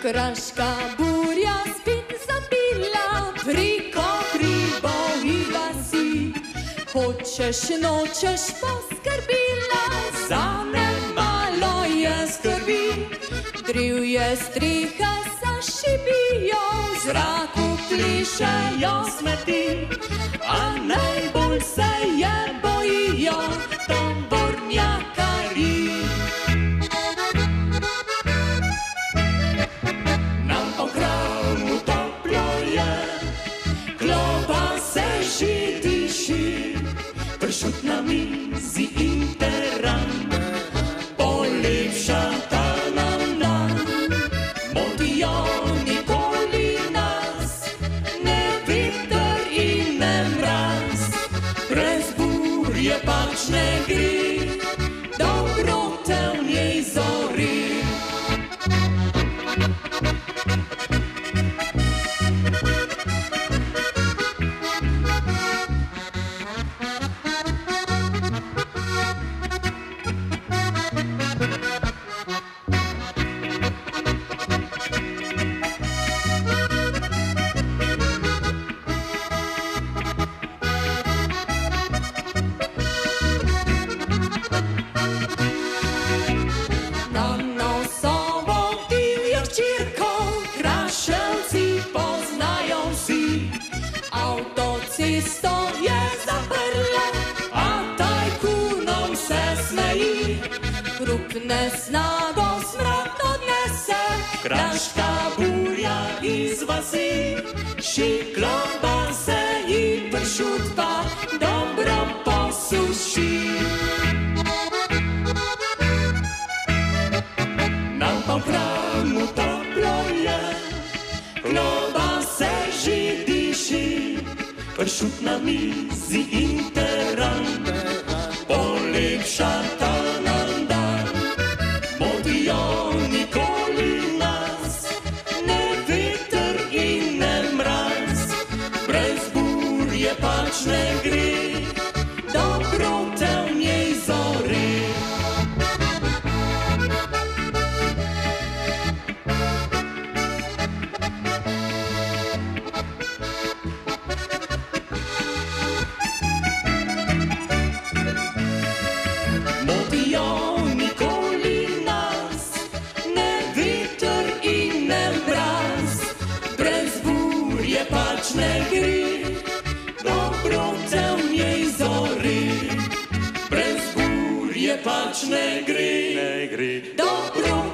Kraška burja spet zabila preko hribov in vasi. Hočeš, nočeš, poskrbila, zame malo je skrbi. Drivje striha zašibijo, v zraku plišejo smeti, a najbolj se je bojijo tovornjakarji. Nam po kramu toplo je, kloba se že diši, pršut na mizi in teran polepša ta nam dan. Motijo nikoli nas ne veter in ne mraz, brez burje pač ne gre, dobrote v njej zori. Avtocesto je zaprla, a tajkunom se smeji. Hrupne snago smrad odnese, kraška burja iz vasi. Šikloba se in pršut pa dobro posuši. Nam pa v kramu toplo je, kloba se že diši, pršut na mizi in teran polepša ta nam dan. Motijo nikoli nas ne veter in ne mraz, brez burje pač ne gre, dobrote v njej zori. Pač ne gre, dobrote v njej zori. Brez burje pač ne gre, dobro